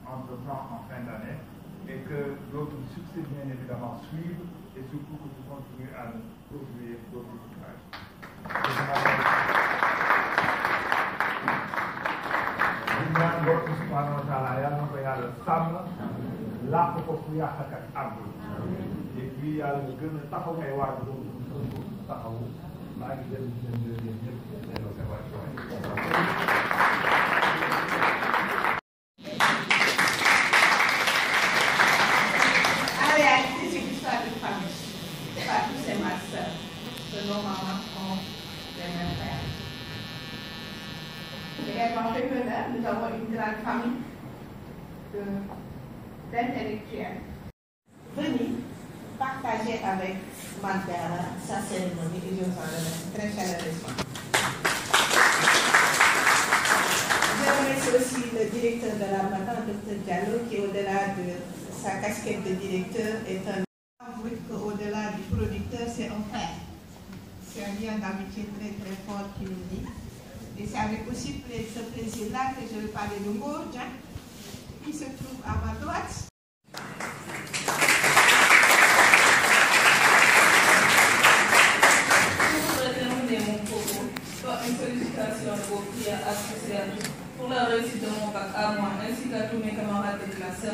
entre-temps en fin d'année et que d'autres succès bien évidemment suivent et surtout que vous continuez à nous produire d'autres ouvrages. ñaan bokk subhanahu wa taala yàlla na ko yàlla sàmm làq ko fu yàq ak àggul et puis yàlla gën a taxaw ay waaj boobu taxaw maa ngi dem ci seen yéen ñëpp delloo seen wàccuwaay. En réalité, c'est l'histoire d'une famille. Fatou, c'est ma soeur. Que nos mamans ont les mêmes frères. Également féminin, nous avons une grande famille d'intellectuels. Venez partager avec Mandela sa cérémonie et je vous en remercie très chaleureusement. Je remercie aussi le directeur de la matin, Dr Diallo, qui au-delà de sa casquette de directeur est un avoué qu'au-delà du producteur, c'est un frère. C'est un lien d'amitié très très fort qui nous lie. Et c'est avec aussi ce plaisir-là que je vais parler de Ngor, qui se trouve à ma droite. Je voudrais terminer mon propos par une sollicitation aux prières associatives pour la réussite de mon bac à moi ainsi qu'à tous mes camarades de classe.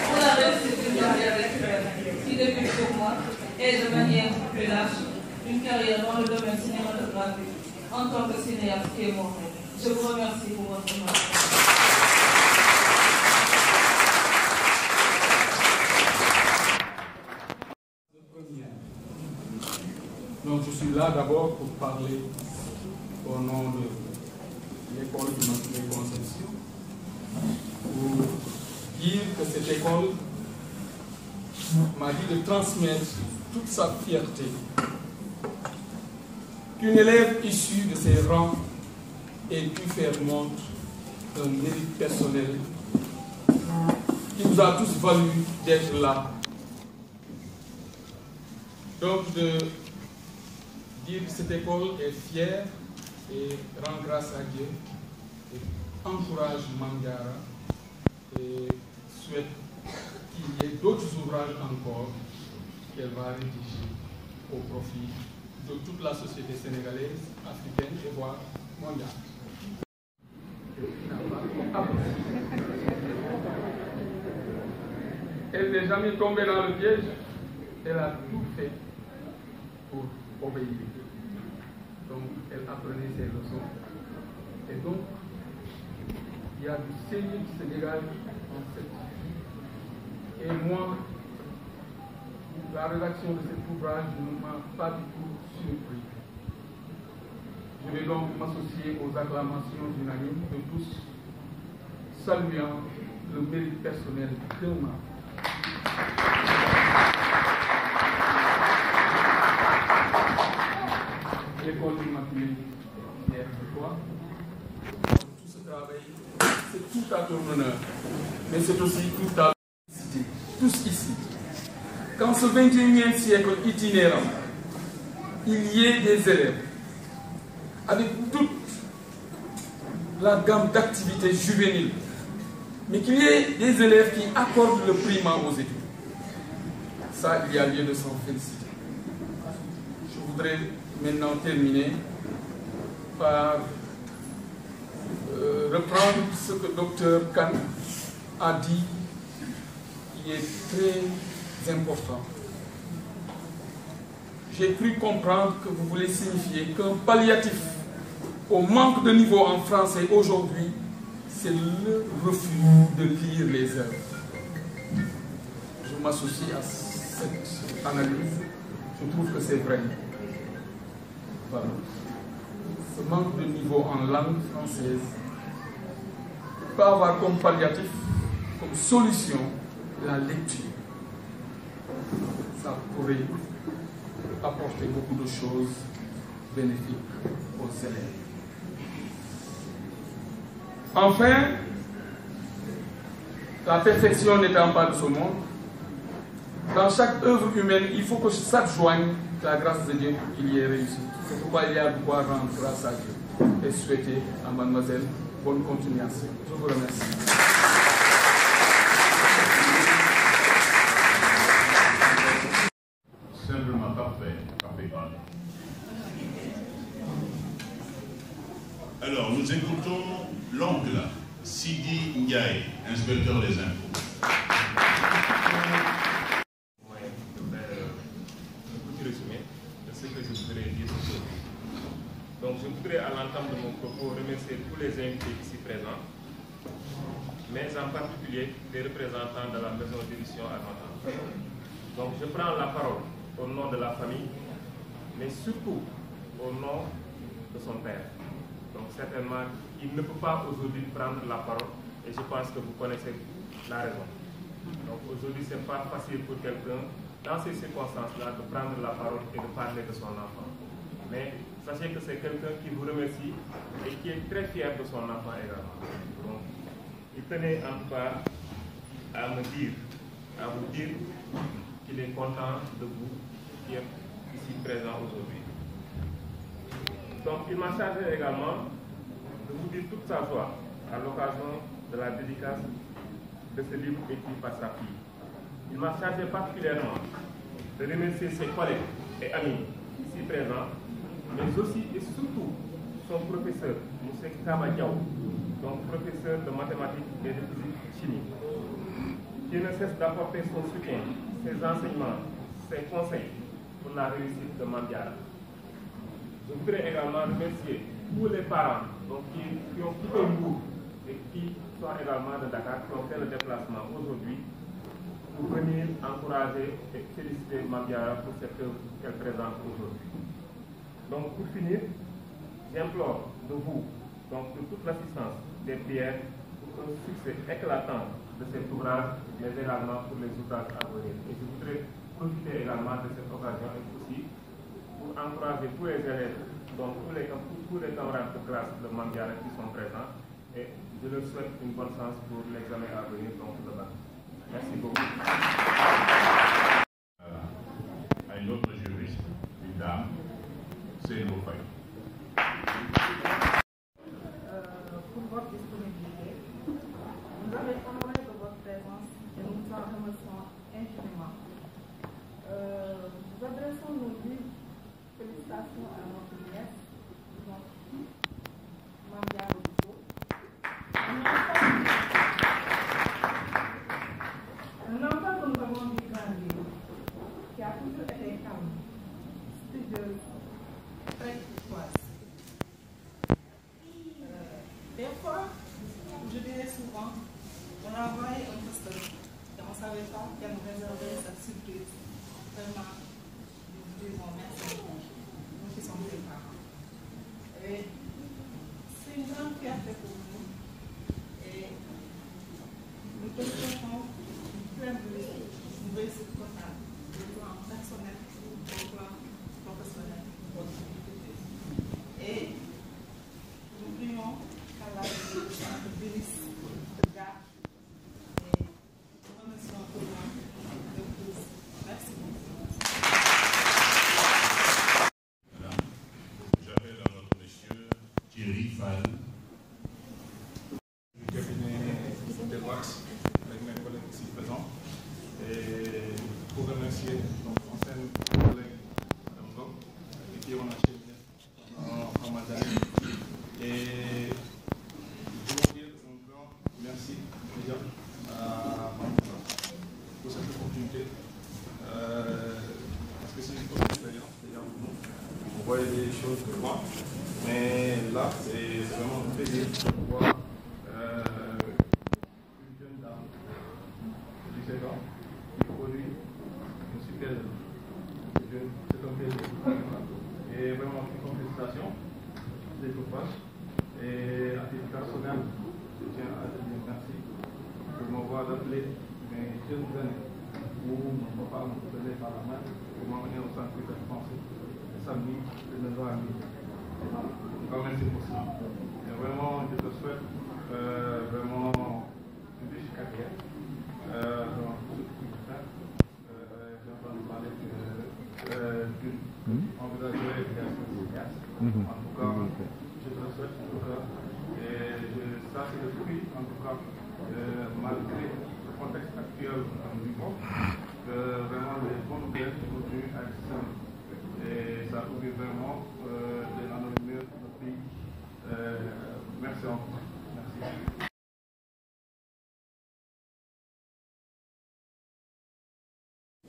Pour la réussite d'une carrière récurrente qui débute pour moi et de manière plus large, une carrière dans le domaine cinématographique en tant que cinéaste qui est mon rêve. Je vous remercie pour votre attention. Donc je suis là d'abord pour parler au nom de l'école de Immaculée Conception, pour dire que cette école m'a dit de transmettre toute sa fierté qu'une élève issue de ses rangs ait pu faire montre d'un mérite personnel qui nous a tous valu d'être là. Donc de dire que cette école est fière et rend grâce à Dieu et encourage Mangara et souhaite qu'il y ait d'autres ouvrages encore qu'elle va rédiger au profit de toute la société sénégalaise, africaine et voire mondiale. Elle n'est jamais tombée dans le piège, elle a tout fait pour obéir. Donc elle apprenait ses leçons. Et donc, il y a du sérieux du Sénégal en cette vie. Et moi, la rédaction de cet ouvrage ne m'a pas du tout surpris. Je vais donc m'associer aux acclamations unanimes de tous, saluant le mérite personnel d'un membre. L'école Immaculée est fière de toi. Tout ce travail, c'est tout à ton honneur, mais c'est aussi tout à tous ici. Qu'en ce 21e siècle itinérant, il y ait des élèves avec toute la gamme d'activités juvéniles, mais qu'il y ait des élèves qui accordent le primat aux études. Ça, il y a lieu de s'en féliciter. Je voudrais maintenant terminer par reprendre ce que Dr Khan a dit, qui est très important. J'ai cru comprendre que vous voulez signifier qu'un palliatif au manque de niveau en français aujourd'hui, c'est le refus de lire les œuvres. Je m'associe à cette analyse. Je trouve que c'est vrai. Voilà. Ce manque de niveau en langue française peut avoir comme palliatif, comme solution, la lecture. Ça pourrait apporter beaucoup de choses bénéfiques aux élèves. Enfin, la perfection n'étant pas de ce monde, dans chaque œuvre humaine, il faut que s'adjoigne la grâce de Dieu pour qu'il y ait réussi. C'est pourquoi il y a de quoi rendre grâce à Dieu. et souhaiter à mademoiselle bonne continuation. Je vous remercie. Simplement parfait. Alors, nous écoutons l'oncle Sidi Ndiaye, inspecteur des impôts. Oui, je vais un petit résumé de ce que je voudrais dire aujourd'hui. Donc, je voudrais, à l'entame de mon propos, remercier tous les invités ici présents, mais en particulier les représentants de la maison d'édition Harmattan. Donc, je prends la parole au nom de la famille, mais surtout au nom de son père. Donc, certainement, il ne peut pas aujourd'hui prendre la parole, et je pense que vous connaissez la raison. Donc, aujourd'hui, ce n'est pas facile pour quelqu'un, dans ces circonstances-là, de prendre la parole et de parler de son enfant. Mais sachez que c'est quelqu'un qui vous remercie et qui est très fier de son enfant également. Donc, il tenait en tout cas à vous dire qu'il est content de vous qui êtes ici présent aujourd'hui. Donc, il m'a chargé également de vous dire toute sa joie à l'occasion de la dédicace de ce livre écrit par sa fille. Il m'a chargé particulièrement de remercier ses collègues et amis ici présents, mais aussi et surtout son professeur, M. Kaba Diaw, donc professeur de mathématiques et de physique chimie, qui ne cesse d'apporter son soutien, ses enseignements, ses conseils pour la réussite de Mamdiara. Je voudrais également remercier tous les parents donc, qui ont quitté Mbour et qui sont également de Dakar, qui ont fait le déplacement aujourd'hui pour venir encourager et féliciter Mamdiara pour cette œuvre qu'elle présente aujourd'hui. Donc pour finir, j'implore de vous, donc de toute l'assistance, des prières pour un succès éclatant de cet ouvrage, mais également pour les ouvrages à venir. Et je voudrais profiter également de cette occasion et aussi pour encourager tous les élèves, donc tous les camarades de classe de Mamdiara qui sont présents, et je leur souhaite une bonne chance pour l'examen à venir, donc le bac. Merci beaucoup. Un autre juriste, une dame, c'est nos familles. Pour votre disponibilité, nous avez honoré de votre présence et nous vous en remercions infiniment. Nous adressons nos vives félicitations à notre nièce, notre fille, Mamdiara Bousso. Un enfant que nous avons vu grandir, qui a toujours été calme, studieuse, très courtoise. Des fois, je dirais souvent, on a envoyé un poster et on ne savait pas qu'elle nous réservait cette surprise. Vraiment, nous disons merci à vous, nous qui sommes des parents. Et c'est une grande fierté pour nous et nous te souhaitons une pleine réussite totale, au plan personnel, au plan professionnel. Et nous prions qu'Allah te bénisse, te garde et nous remercions tout le monde de tous. Merci beaucoup. Madame, j'appelle à notre monsieur Thierry Fall. Du cabinet de Wax, avec mes collègues ici présents, et pour remercier donc ancienne collègue Mme Gog, avec qui on a cheminé en Ramadan. Et je veux dire un grand merci déjà à Mamdiara pour cette opportunité, parce que c'est une autre expérience déjà pour nous. On voyait des choses de loin, mais là c'est vraiment un plaisir de voir une jeune dame de 17 ans qui produit une super œuvre. C'est un plaisir. Et vraiment, une félicitations des copages. Et à titre personnel, je tiens à te dire merci pour m'avoir rappelé mes jeunes années où mon papa me prenait par la main pour m'emmener au centre de français le samedi de 9h à midi. Encore merci pour ça. Et vraiment, je te souhaite vraiment une riche carrière dans tout ce que tu veux faire. J'ai entendu parler d'une envisagerait de gaz. En tout cas, cas, je te le souhaite en tout cas. Et ça, c'est le fruit, en tout cas, malgré le contexte actuel du monde, que vraiment les bonnes guerres continuent à être simples. Et ça ouvre vraiment de l'anonymat de notre pays. Merci encore. Merci.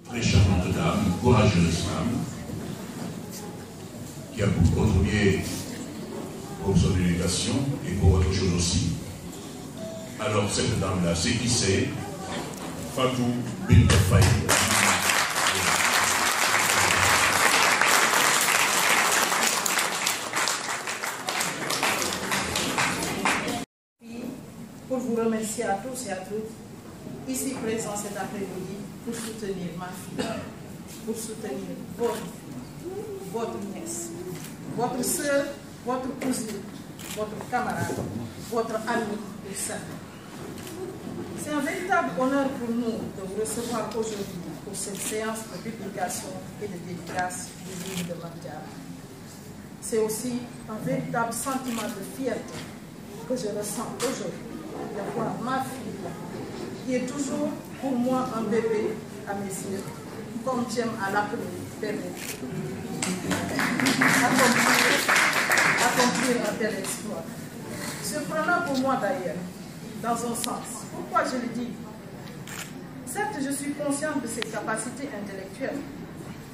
Très charmante dame, courageuse femme, qui a beaucoup contribué pour son éducation et pour autre chose aussi. Alors cette dame-là, c'est qui c'est? Fatou Bintou Faye. Pour vous remercier à tous et à toutes, ici présents cet après-midi, pour soutenir ma fille, pour soutenir votre nièce, votre soeur, votre cousine, votre camarade, votre ami et sœur. C'est un véritable honneur pour nous de vous recevoir aujourd'hui pour cette séance de publication et de dédicace du livre de Mame Diarra. C'est aussi un véritable sentiment de fierté que je ressens aujourd'hui de voir ma fille, qui est toujours pour moi un bébé à mes yeux, comme j'aime à l'appeler bébé, accomplir un tel exploit. Surprenant pour moi d'ailleurs, dans un sens. Pourquoi je le dis? Certes, je suis consciente de ses capacités intellectuelles,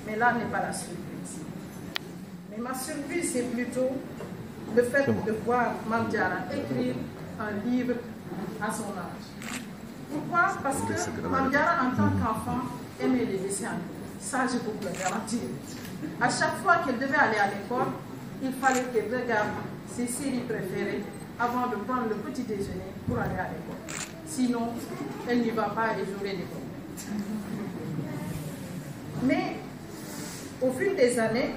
mais là n'est pas la surprise. Mais ma surprise, c'est plutôt le fait de voir Mame Diarra écrire un livre à son âge. Pourquoi? Parce que Mame Diarra, en tant qu'enfant, aimait les dessins animés. Ça, je peux vous le garantir. À chaque fois qu'elle devait aller à l'école, il fallait qu'elle regarde ses séries préférées avant de prendre le petit déjeuner pour aller à l'école. Sinon, elle n'y va pas et j'aurai des problèmes. Mais, au fil des années,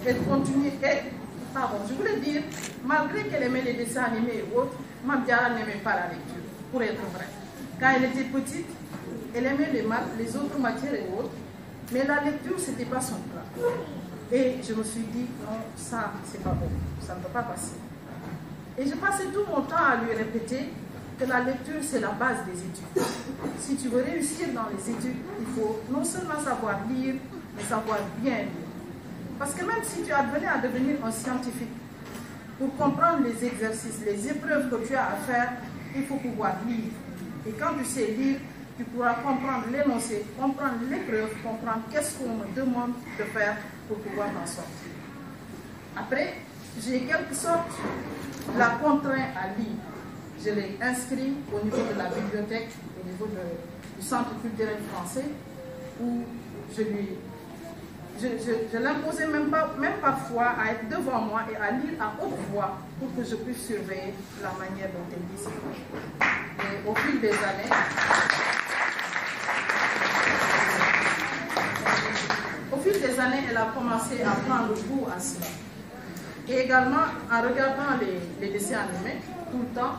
elle continue. Je voulais dire, malgré qu'elle aimait les dessins animés et autres, Mame Diarra n'aimait pas la lecture, pour être vrai. Quand elle était petite, elle aimait les maths, les autres matières et autres, mais la lecture, ce n'était pas son plan. Et je me suis dit, non, ça, c'est pas bon, ça ne peut pas passer. Et je passais tout mon temps à lui répéter que la lecture, c'est la base des études. Si tu veux réussir dans les études, il faut non seulement savoir lire, mais savoir bien lire. Parce que même si tu advenais à devenir un scientifique, pour comprendre les exercices, les épreuves que tu as à faire, il faut pouvoir lire. Et quand tu sais lire, tu pourras comprendre l'énoncé, comprendre l'épreuve, comprendre qu'est-ce qu'on me demande de faire pour pouvoir m'en sortir. Après, j'ai quelque sorte la contraint à lire. Je l'ai inscrit au niveau de la bibliothèque, au niveau du centre culturel français, où je l'imposais même parfois à être devant moi et à lire à haute voix pour que je puisse surveiller la manière dont elle lit. Et au fil des années, elle a commencé à prendre goût à cela. Et également, en regardant les dessins animés, tout le temps,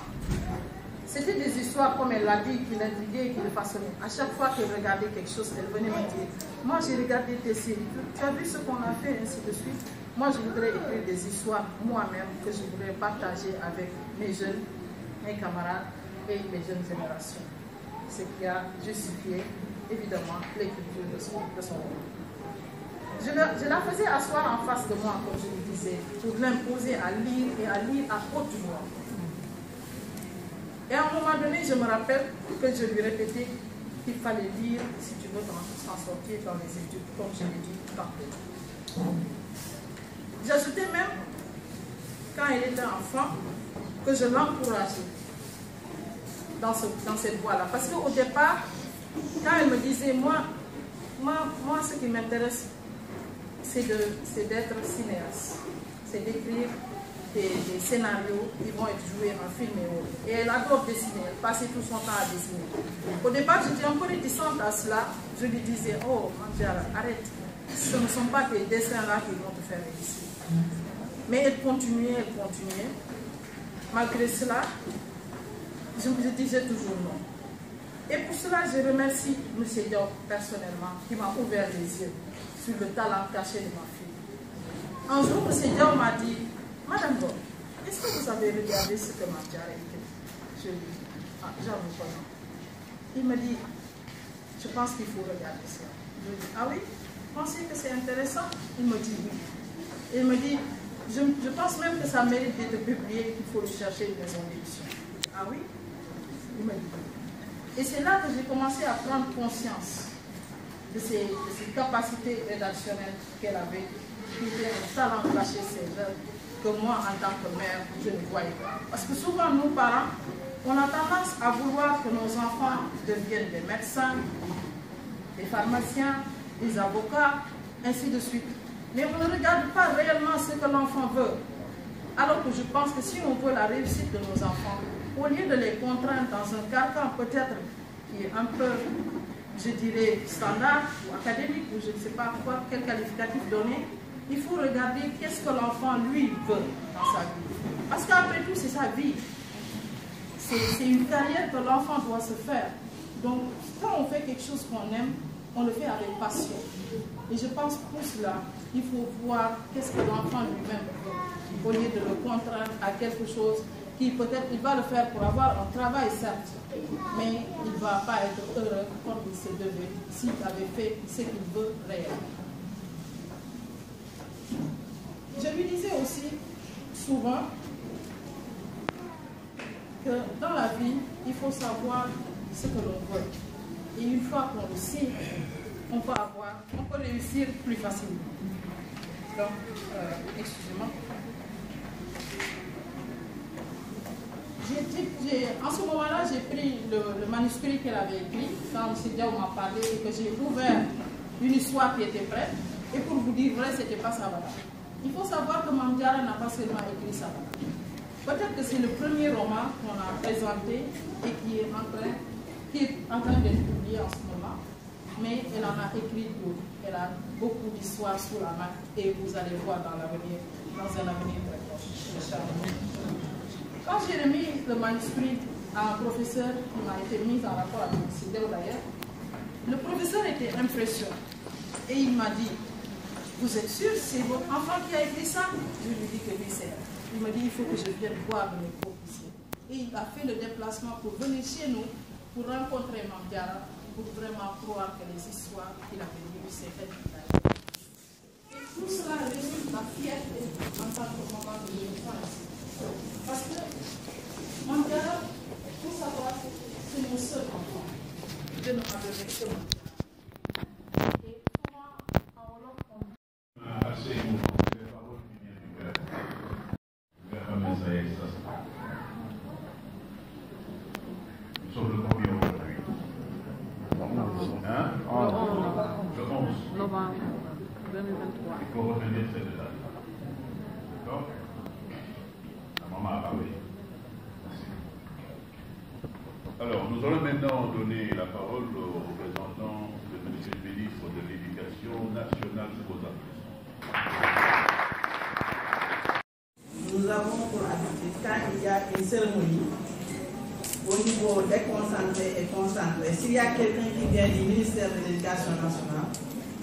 c'était des histoires, comme elle l'a dit, qui l'intriguaient et qui le façonnaient. À chaque fois qu'elle regardait quelque chose, elle venait me dire, moi j'ai regardé tes séries, tu as vu ce qu'on a fait, ainsi de suite. Moi je voudrais écrire des histoires moi-même que je voudrais partager avec mes jeunes, mes camarades et mes jeunes générations. Ce qui a justifié, évidemment, l'écriture de son livre. Je la faisais asseoir en face de moi, comme je le disais, pour l'imposer à lire et à lire à haute voix. Et à un moment donné, je me rappelle que je lui répétais qu'il fallait lire si tu veux s'en sortir dans les études, comme je l'ai dit tantôt. J'ajoutais même, quand elle était enfant, que je l'encourageais dans cette voie-là. Parce qu'au départ, quand elle me disait, moi ce qui m'intéresse, c'est d'être cinéaste, c'est d'écrire des scénarios qui vont être joués en film et autres. Et elle adore dessiner, elle passait tout son temps à dessiner. Au départ, j'étais un peu réticente à cela. Je lui disais, oh, Mame Diarra, arrête, ce ne sont pas tes dessins-là qui vont te faire réussir. Mais elle continuait. Malgré cela, je disais toujours non. Et pour cela, je remercie M. Diop personnellement, qui m'a ouvert les yeux sur le talent caché de ma fille. Un jour, M. Diop m'a dit, d'abord, est-ce que vous avez regardé ce que Mamdiara a écrit? Je lui dis, ah, j'avoue pas non. Il me dit, je pense qu'il faut regarder ça. Je lui dis, ah oui, pensez que c'est intéressant? Il me dit oui. Il me dit, je pense même que ça mérite d'être publié, qu'il faut le chercher une maison d'édition. Ah oui? Il me dit oui. Et c'est là que j'ai commencé à prendre conscience de ses capacités rédactionnelles qu'elle avait, qui était un talent caché chez elle, que moi, en tant que mère, je ne voyais pas. Parce que souvent, nous, parents, on a tendance à vouloir que nos enfants deviennent des médecins, des pharmaciens, des avocats, ainsi de suite. Mais on ne regarde pas réellement ce que l'enfant veut. Alors que je pense que si on veut la réussite de nos enfants, au lieu de les contraindre dans un carcan peut-être qui est un peu, je dirais, standard ou académique, ou je ne sais pas quoi, quel qualificatif donner, il faut regarder qu'est-ce que l'enfant, lui, veut dans sa vie. Parce qu'après tout, c'est sa vie. C'est une carrière que l'enfant doit se faire. Donc, quand on fait quelque chose qu'on aime, on le fait avec passion. Et je pense pour cela, il faut voir qu'est-ce que l'enfant lui-même veut, au lieu de le contraindre à quelque chose qui peut-être il va le faire pour avoir un travail, certes, mais il ne va pas être heureux comme il se devait s'il avait fait ce qu'il veut réellement. Je lui disais aussi souvent que dans la vie, il faut savoir ce que l'on veut. Et une fois qu'on le sait, on peut réussir plus facilement. Donc, excusez-moi. En ce moment-là, j'ai pris le manuscrit qu'elle avait écrit, quand M. Diaw m'a parlé, et que j'ai ouvert une histoire qui était prête. Et pour vous dire vrai, ce n'était pas Sabata. Il faut savoir que Mamdiara n'a pas seulement écrit Sabata. Peut-être que c'est le premier roman qu'on a présenté et qui est en train d'être publié en ce moment. Mais elle en a écrit d'autres. Elle a beaucoup d'histoires sous la main et vous allez voir dans l'avenir, dans un avenir très proche. Quand j'ai remis le manuscrit à un professeur qui m'a été mis en rapport avec M. Diaw d'ailleurs, le professeur était impressionné. Et il m'a dit, vous êtes sûr, c'est votre enfant qui a écrit ça? Je lui dis que oui, c'est elle. Il m'a dit, il faut que je vienne voir de mes propres yeux. Et il a fait le déplacement pour venir chez nous, pour rencontrer Mamdiara, pour vraiment croire que les histoires qu'il avait lues, c'était vrai. Et tout cela résume ma fierté en tant que maman de l'enfance. Parce que Mamdiara, il faut savoir que c'est mon seul enfant. Je ne m'avais que Mamdiara. Et souvent, en Wolof, on dit assez émouvant, c'est les paroles qui viennent du cœur. Nous sommes le combien aujourd'hui? Hein? Le 11 novembre 2023. Il faut retenir cette date. D'accord? La maman a parlé. Merci. Alors, nous allons maintenant donner la parole au représentant de M. le ministre de l'Éducation nationale supposatrice. Nous avons pour habitude, quand il y a une cérémonie, au niveau déconcentré et concentré, s'il y a quelqu'un qui vient du ministère de l'Éducation nationale,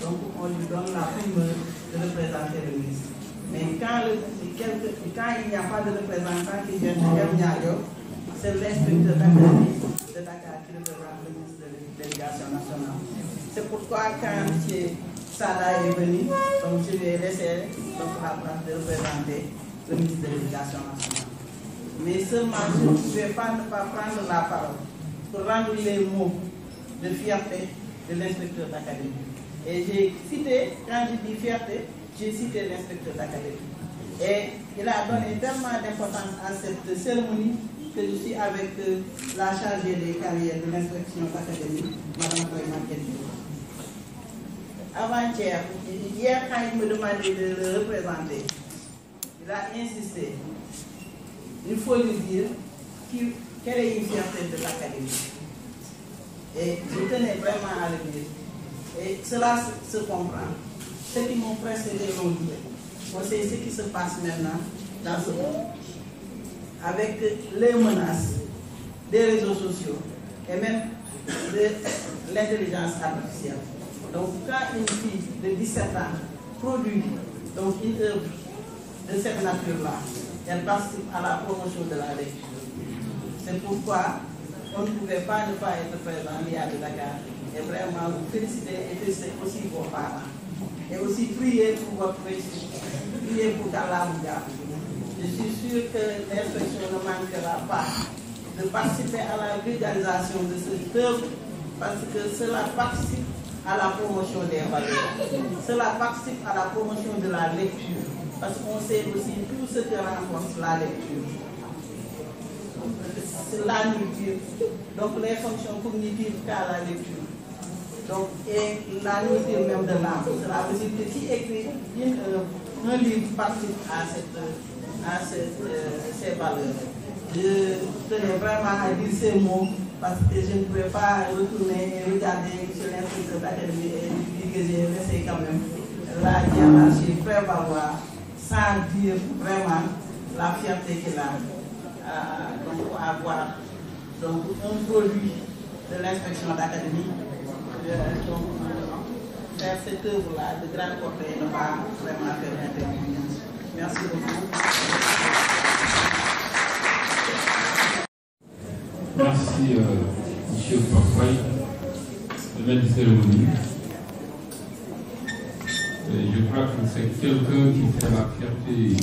donc on lui donne la primeur de représenter le ministre. Mais quand il n'y a pas de représentant qui vient de Diamniadio, c'est l'inspecteur d'académie de Dakar qui représente le ministre de l'Éducation nationale. C'est pourquoi quand M. Sada est venu, donc je lui ai laissé la place de représenter le ministre de l'Éducation nationale. Mais seulement je ne pouvais pas ne pas prendre la parole pour rendre les mots de fierté de l'inspecteur d'académie. Et j'ai cité, quand je dis fierté, j'ai cité l'inspecteur d'académie. Et il a donné tellement d'importance à cette cérémonie que je suis avec la chargée des carrières de l'inspection d'académie, Mme Koyman. Avant-hier, hier quand il me demandait de le représenter, il a insisté. Il faut lui dire quelle est une fierté de l'académie. Et je tenais vraiment à le dire. Et cela se comprend. Ceux qui m'ont précédé l'ont dit. On sait ce qui se passe maintenant dans ce monde. Avec les menaces des réseaux sociaux et même de l'intelligence artificielle. Donc quand une fille de 17 ans produit donc une œuvre de cette nature-là, elle participe à la promotion de la lecture. C'est pourquoi on ne pouvait pas ne pas être présent à l'IA de Dakar. Et vraiment vous féliciter et féliciter aussi vos parents. Et aussi prier pour votre réussite, prier pour Kalla Moudia. Je suis sûre que l'inspection ne manquera pas de participer à la vulgarisation de cette œuvre parce que cela participe à la promotion des valeurs. Cela participe à la promotion de la lecture parce qu'on sait aussi tout ce que renforce la lecture. C'est la nourriture, donc les fonctions cognitives qu'a la lecture. Donc, et la nourriture même de l'âme. Cela veut dire que qui écrit un livre participe à ces valeurs. Je tenais vraiment à dire ces mots parce que je ne pouvais pas retourner et regarder sur l'inspecteur d'académie et lui dire que j'ai laissé quand même la hiérarchie prévaloir sans dire vraiment la fierté qu'il a donc, à avoir donc, un produit de l'inspection d'académie. Donc, faire cette œuvre-là de grande portée ne va vraiment faire l'intervenir. Merci beaucoup. Merci, M. Parfoy, le maître de cérémonie. Je crois que c'est quelqu'un qui fait la fierté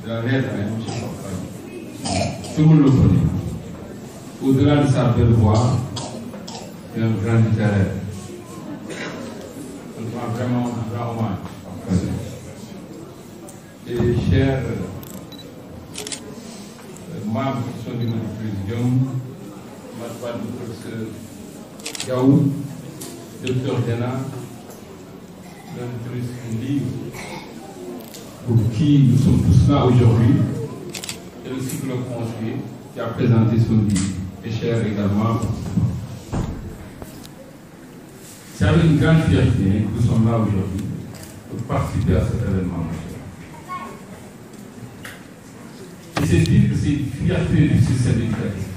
de la lettre à M. Parfoy. Tout le monde le connaît. Au-delà de sa belle voix, c'est un grand littéraire. On doit vraiment un grand hommage. Et chers membres qui sont du présidium, madame le professeur Gaou, docteur Dena, l'autrice du livre, pour qui nous sommes tous là aujourd'hui, et le cycle construit qui a présenté son livre, et chers également. C'est avec une grande fierté que nous sommes là aujourd'hui pour participer à cet événement. Et c'est dire que c'est une fierté du système éducatif.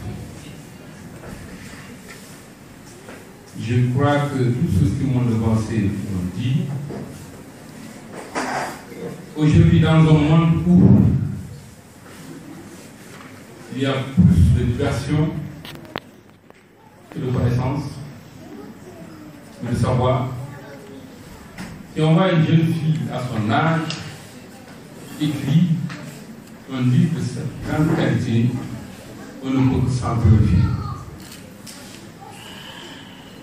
Je crois que tous ceux qui m'ont devancé l'ont dit. Aujourd'hui, dans un monde où il y a plus d'éducation que de connaissances, de savoir, si on voit une jeune fille à son âge écrire un livre de cette grande qualité, on ne peut que s'en glorifier.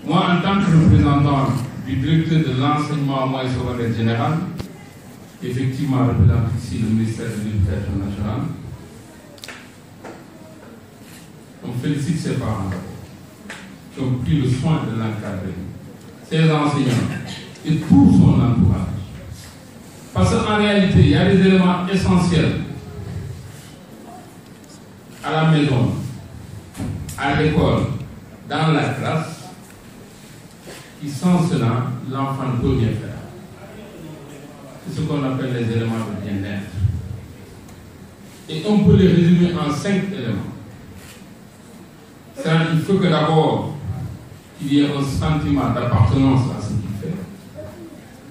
Moi, en tant que représentant du directeur de l'enseignement moyen secondaire général, effectivement représente ici le ministère de l'Éducation nationale, on félicite ses parents qui ont pris le soin de l'encadrer, ses enseignants et tout son entourage. Parce qu'en réalité, il y a des éléments essentiels à la maison, à l'école, dans la classe, qui sans cela, l'enfant ne peut rien faire. C'est ce qu'on appelle les éléments de bien-être. Et on peut les résumer en 5 éléments. Il faut que d'abord, il y ait un sentiment d'appartenance à ce qu'il fait,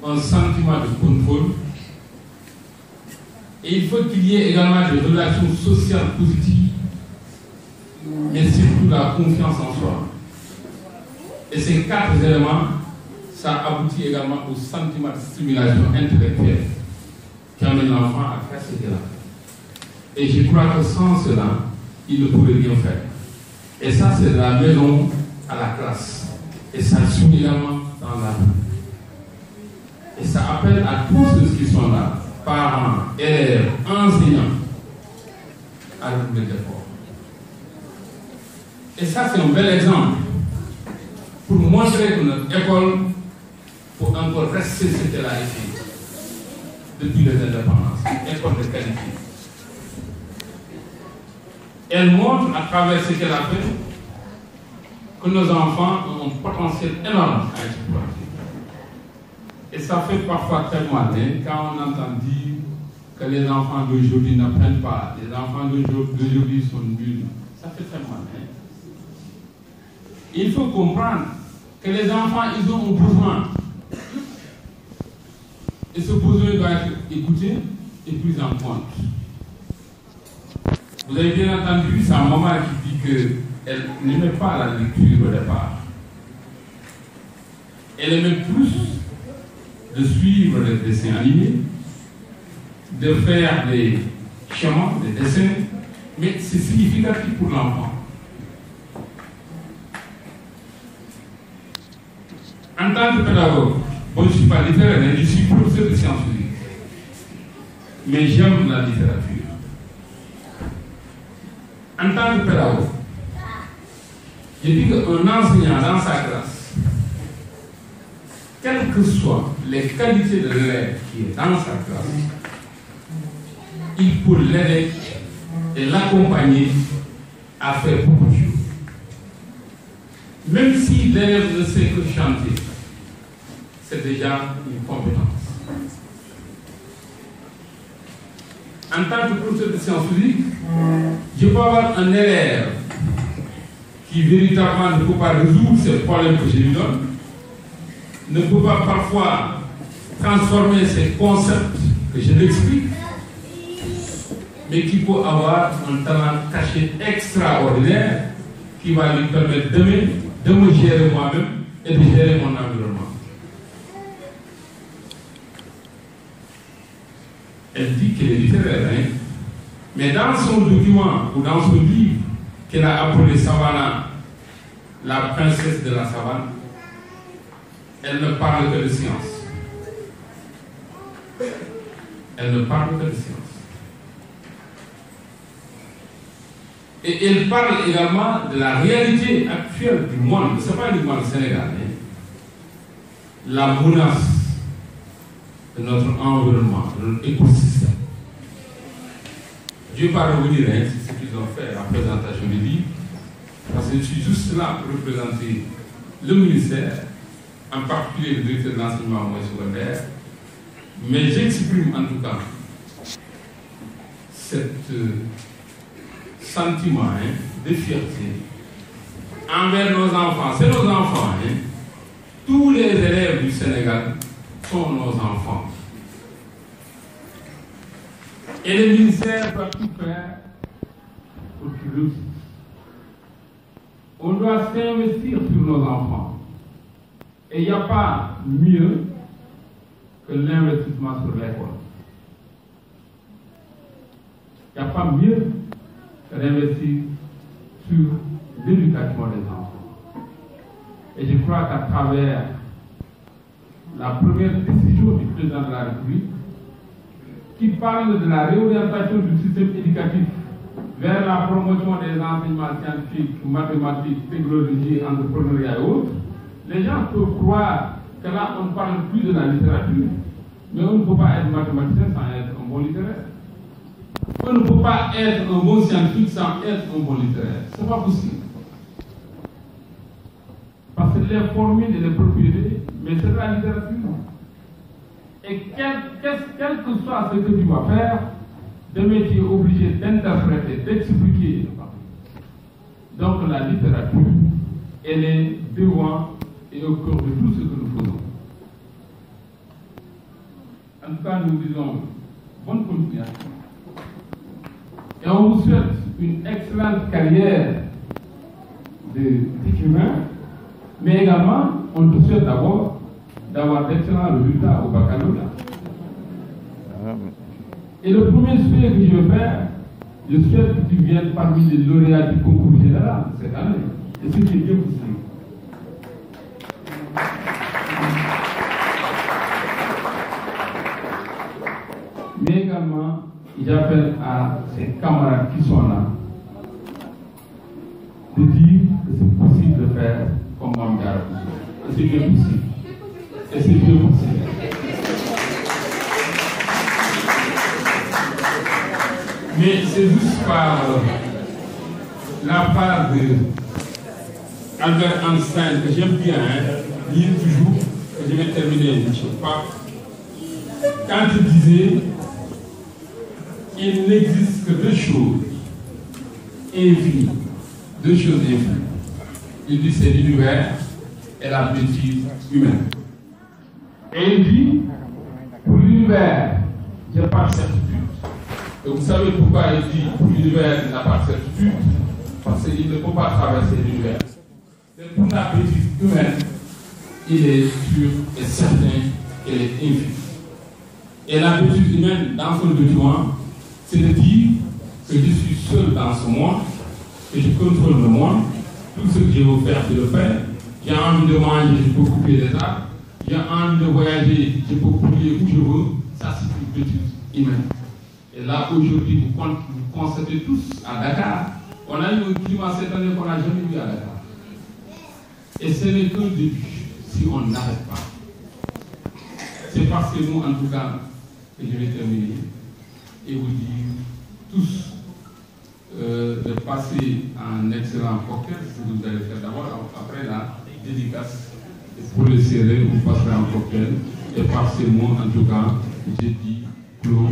un sentiment de contrôle, et il faut qu'il y ait également des relations sociales positives, mais surtout la confiance en soi. Et ces 4 éléments, ça aboutit également au sentiment de stimulation intellectuelle qui amène l'enfant à faire ce qu'il a. Et je crois que sans cela, il ne pourrait rien faire. Et ça, c'est de la maison à la classe. Et ça suit également dans la rue. Et ça appelle à tous ceux qui sont là, parents, élèves, enseignants, à redoubler d'efforts. Et ça, c'est un bel exemple pour montrer que notre école peut encore rester ce qu'elle a été depuis les indépendances, une école de qualité. Elle montre à travers ce qu'elle a fait que nos enfants ont un potentiel énorme à exploiter. Et ça fait parfois très mal quand on entend dire que les enfants d'aujourd'hui n'apprennent pas, les enfants d'aujourd'hui sont nuls. Ça fait très mal. Il faut comprendre que les enfants, ils ont un besoin. Et ce besoin doit être écouté et pris en compte. Vous avez bien entendu sa maman qui dit qu'elle n'aimait pas la lecture au départ. Elle aimait plus de suivre les dessins animés, de faire des schémas, des dessins, mais c'est significatif pour l'enfant. En tant que pédagogue, bon, je ne suis pas littéraire, je suis professeur de sciences physiques, mais j'aime la littérature. En tant que pédagogue, je dis qu'un enseignant dans sa classe, quelles que soient les qualités de l'élève qui est dans sa classe, il faut l'aider et l'accompagner à faire beaucoup de choses. Même si l'élève ne sait que chanter, c'est déjà une compétence. En tant que professeur de sciences physiques, je peux avoir un élève qui véritablement ne peut pas résoudre ces problèmes que je lui donne, ne peut pas parfois transformer ces concepts que je lui explique, mais qui peut avoir un talent caché extraordinaire qui va lui permettre demain de me gérer moi-même et de gérer mon environnement. Elle dit qu'elle est littéraire, hein? Mais dans son document ou dans son livre qu'elle a appelé Savannah, la princesse de la savane, elle ne parle que de science. Elle ne parle que de science. Et elle parle également de la réalité actuelle du monde. Ce n'est pas uniquement le Sénégal. Hein? La menace de notre environnement, de notre écosystème. Je ne vais pas revenir sur ce qu'ils ont fait, la présentation du livre, parce que je suis juste là pour représenter le ministère, en particulier le directeur de l'enseignement moyen secondaire, mais j'exprime en tout cas cet sentiment de fierté envers nos enfants. C'est nos enfants. Hein? Tous les élèves du Sénégal sont nos enfants. Et le ministère doit tout faire pour qu'ils réussissent. On doit s'investir sur nos enfants. Et il n'y a pas mieux que l'investissement sur l'école. Il n'y a pas mieux que d'investir sur l'éducation des enfants. Et je crois qu'à travers la première décision du président de la République, qui parle de la réorientation du système éducatif vers la promotion des enseignements scientifiques, mathématiques, technologie, entrepreneuriat et autres, les gens peuvent croire que là, on ne parle plus de la littérature. Mais on ne peut pas être mathématicien sans être un bon littéraire. On ne peut pas être un bon scientifique sans être un bon littéraire. Ce n'est pas possible. Parce que les formules et les propriétés, mais c'est de la littérature. Et quel que soit ce que tu vas faire, demain tu es obligé d'interpréter, d'expliquer. Donc la littérature, elle est devant et au cœur de tout ce que nous faisons. En tout cas, nous disons bonne continuation. Et on vous souhaite une excellente carrière d'écrivain, mais également, on te souhaite d'abord d'avoir d'excellents résultats au baccalauréat. Et le premier souhait que je vais faire, je souhaite que tu viennes parmi les lauréats du concours général cette année. Et ce qui est bien possible. Mais également, j'appelle à ces camarades qui sont là de dire que c'est possible de faire comme Mame Diarra Bousso. C'est bien possible. Et c'est bien possible. Mais c'est juste par la part de Albert Einstein que j'aime bien lire toujours, que je vais terminer, je ne sais pas, quand il disait il n'existe que deux choses infinies, deux choses infinies. Il dit c'est l'univers et la bêtise humaine. Et il dit, pour l'univers, je n'ai pas de certitude. Et vous savez pourquoi il dit pour l'univers, il n'a pas de certitude? Parce qu'il ne peut pas traverser l'univers. Mais pour la bêtise humaine, il est sûr et certain qu'elle est infinie. Et la bêtise humaine, dans son document, c'est de dire que je suis seul dans ce monde, que je contrôle le monde, tout ce que je veux faire, je le fais. J'ai envie de manger, je peux couper des arbres. J'ai envie de voyager, je peux couper où je veux. Ça, c'est une bêtise humaine. Et là, aujourd'hui, vous constatez tous à Dakar, on a eu un climat cette année qu'on n'a jamais vu à Dakar. Et ce n'est qu'un début, si on n'arrête pas. C'est parce que nous, en tout cas, que je vais terminer et vous dire tous de passer un excellent cocktail, ce que vous allez faire d'abord, après la dédicace. Et pour le serrer, vous passerez un cocktail. Et par ces mots, en tout cas, j'ai dit clos.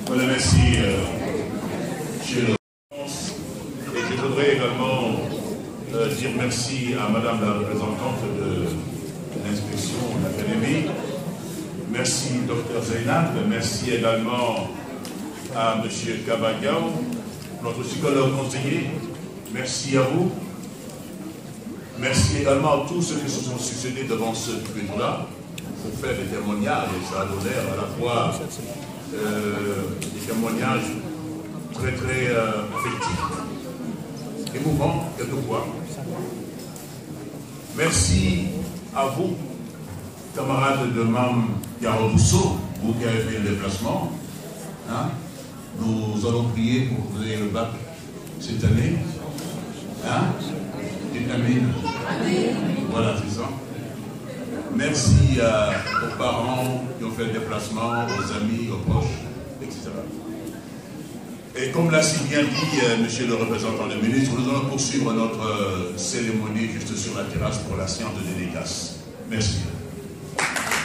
Voilà, merci, monsieur le président. Et je voudrais également dire merci à madame la représentante de l'inspection de l'académie. Merci, docteur Zainab. Merci également à monsieur Kabagao, notre psychologue conseiller. Merci à vous. Merci également à tous ceux qui se sont succédés devant ce bureau-là pour faire des témoignages. Et ça a donné à la fois des témoignages très très affectifs, émouvants quelquefois. Merci à vous, camarades de Mam Yaro Rousseau, vous qui avez fait le déplacement. Hein? Nous allons prier pour que vous ayez le bac cette année. Hein? Dites Amen. Voilà, c'est ça. Merci aux parents qui ont fait le déplacement, aux amis, aux proches, etc. Et comme l'a si bien dit monsieur le représentant du ministre, nous allons poursuivre notre cérémonie juste sur la terrasse pour la séance de dédicace. Merci.